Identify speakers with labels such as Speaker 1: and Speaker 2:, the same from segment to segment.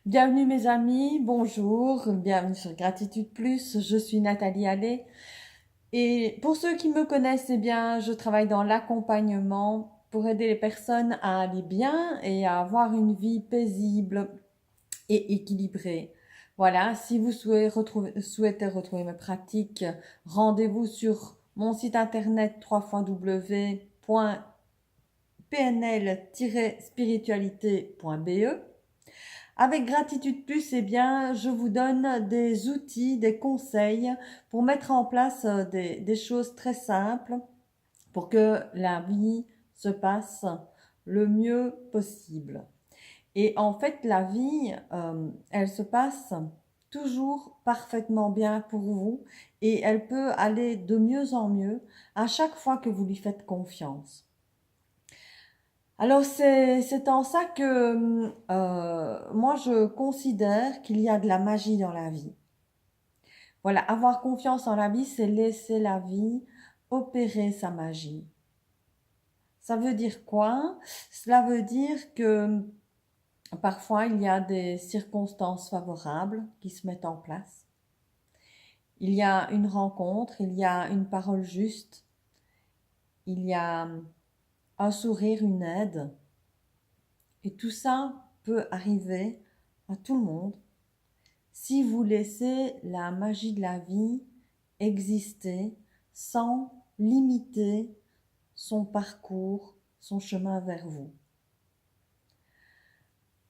Speaker 1: Bienvenue mes amis, bonjour, bienvenue sur Gratitude Plus, je suis Nathalie Allais et pour ceux qui me connaissent, eh bien, je travaille dans l'accompagnement pour aider les personnes à aller bien et à avoir une vie paisible et équilibrée. Voilà, si vous souhaitez retrouver mes pratiques, rendez-vous sur mon site internet www.pnl-spiritualité.be. Avec Gratitude Plus, eh bien, je vous donne des outils, des conseils pour mettre en place des choses très simples pour que la vie se passe le mieux possible. Et en fait, la vie, elle se passe toujours parfaitement bien pour vous et elle peut aller de mieux en mieux à chaque fois que vous lui faites confiance. Alors c'est en ça que moi je considère qu'il y a de la magie dans la vie. Voilà, avoir confiance en la vie, c'est laisser la vie opérer sa magie. Ça veut dire quoi? Cela veut dire que parfois il y a des circonstances favorables qui se mettent en place. Il y a une rencontre, il y a une parole juste, il y a un sourire, une aide. Et tout ça peut arriver à tout le monde si vous laissez la magie de la vie exister sans limiter son parcours, son chemin vers vous.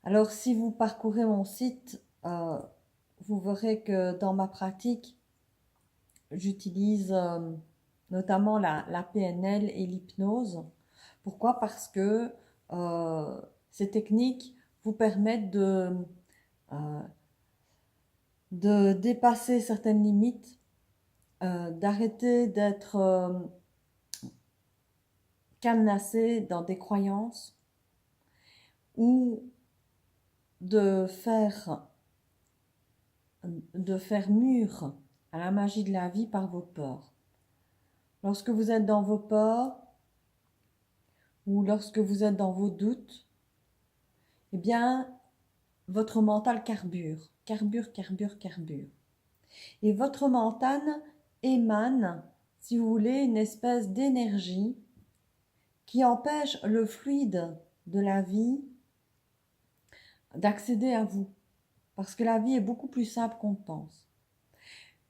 Speaker 1: Alors si vous parcourez mon site, vous verrez que dans ma pratique, j'utilise notamment la PNL et l'hypnose. Pourquoi? Parce que ces techniques vous permettent euh, de dépasser certaines limites, d'arrêter d'être cadenassé dans des croyances ou de faire, mur à la magie de la vie par vos peurs. Lorsque vous êtes dans vos peurs ou lorsque vous êtes dans vos doutes, eh bien, votre mental carbure. Et votre mental émane, si vous voulez, une espèce d'énergie qui empêche le fluide de la vie d'accéder à vous. Parce que la vie est beaucoup plus simple qu'on pense.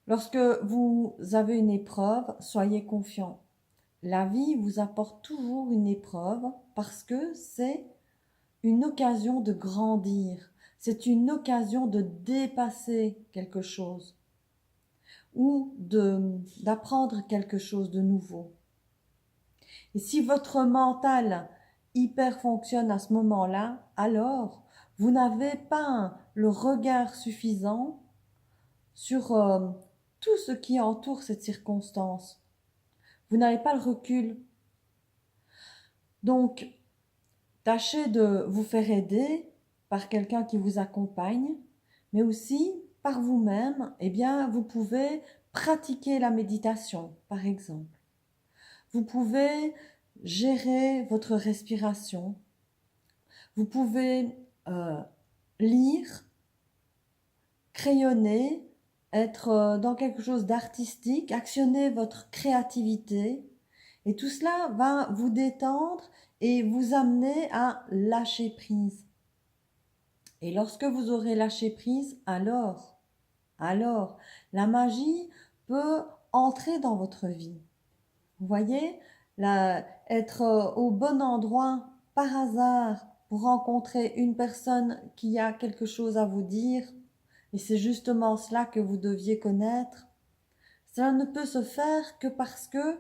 Speaker 1: Lorsque vous avez une épreuve, soyez confiant. La vie vous apporte toujours une épreuve parce que c'est une occasion de grandir. C'est une occasion de dépasser quelque chose ou d'apprendre quelque chose de nouveau. Et si votre mental hyper fonctionne à ce moment-là, alors vous n'avez pas le regard suffisant sur tout ce qui entoure cette circonstance. Vous n'avez pas le recul. Donc, tâchez de vous faire aider par quelqu'un qui vous accompagne, mais aussi par vous-même. Eh bien, vous pouvez pratiquer la méditation, par exemple. Vous pouvez gérer votre respiration. Vous pouvez lire, crayonner, être dans quelque chose d'artistique, actionner votre créativité. Et tout cela va vous détendre et vous amener à lâcher prise. Et lorsque vous aurez lâché prise, alors, la magie peut entrer dans votre vie. Vous voyez, être au bon endroit par hasard pour rencontrer une personne qui a quelque chose à vous dire, et c'est justement cela que vous deviez connaître. Cela ne peut se faire que parce que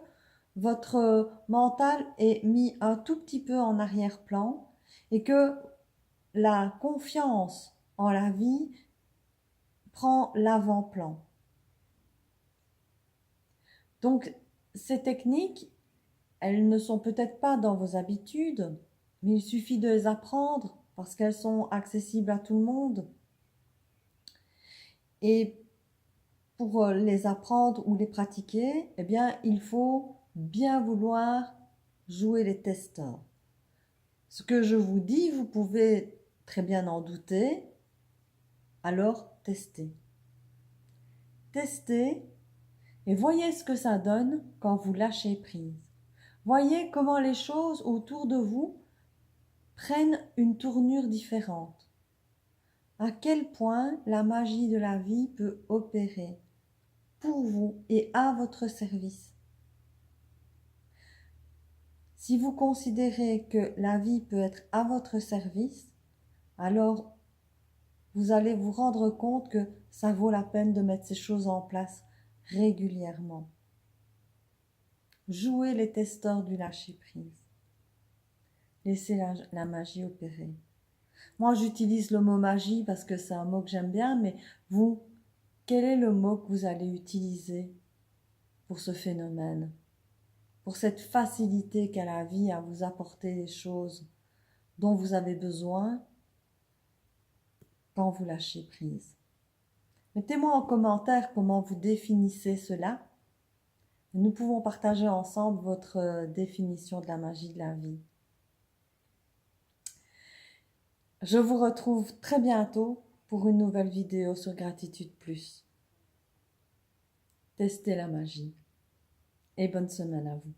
Speaker 1: votre mental est mis un tout petit peu en arrière-plan et que la confiance en la vie prend l'avant-plan. Donc, ces techniques, elles ne sont peut-être pas dans vos habitudes, mais il suffit de les apprendre parce qu'elles sont accessibles à tout le monde. Et pour les apprendre ou les pratiquer, eh bien, il faut bien vouloir jouer les testeurs. Ce que je vous dis, vous pouvez très bien en douter, Alors, testez. Testez et voyez ce que ça donne quand vous lâchez prise. Voyez comment les choses autour de vous prennent une tournure différente. À quel point la magie de la vie peut opérer pour vous et à votre service. Si vous considérez que la vie peut être à votre service, alors vous allez vous rendre compte que ça vaut la peine de mettre ces choses en place régulièrement. Jouez les testeurs du lâcher-prise. Laissez la magie opérer. Moi, j'utilise le mot magie parce que c'est un mot que j'aime bien, mais vous, quel est le mot que vous allez utiliser pour ce phénomène, pour cette facilité qu'a la vie à vous apporter les choses dont vous avez besoin quand vous lâchez prise? Mettez-moi en commentaire comment vous définissez cela. Nous pouvons partager ensemble votre définition de la magie de la vie. Je vous retrouve très bientôt pour une nouvelle vidéo sur Gratitude Plus. Testez la magie et bonne semaine à vous.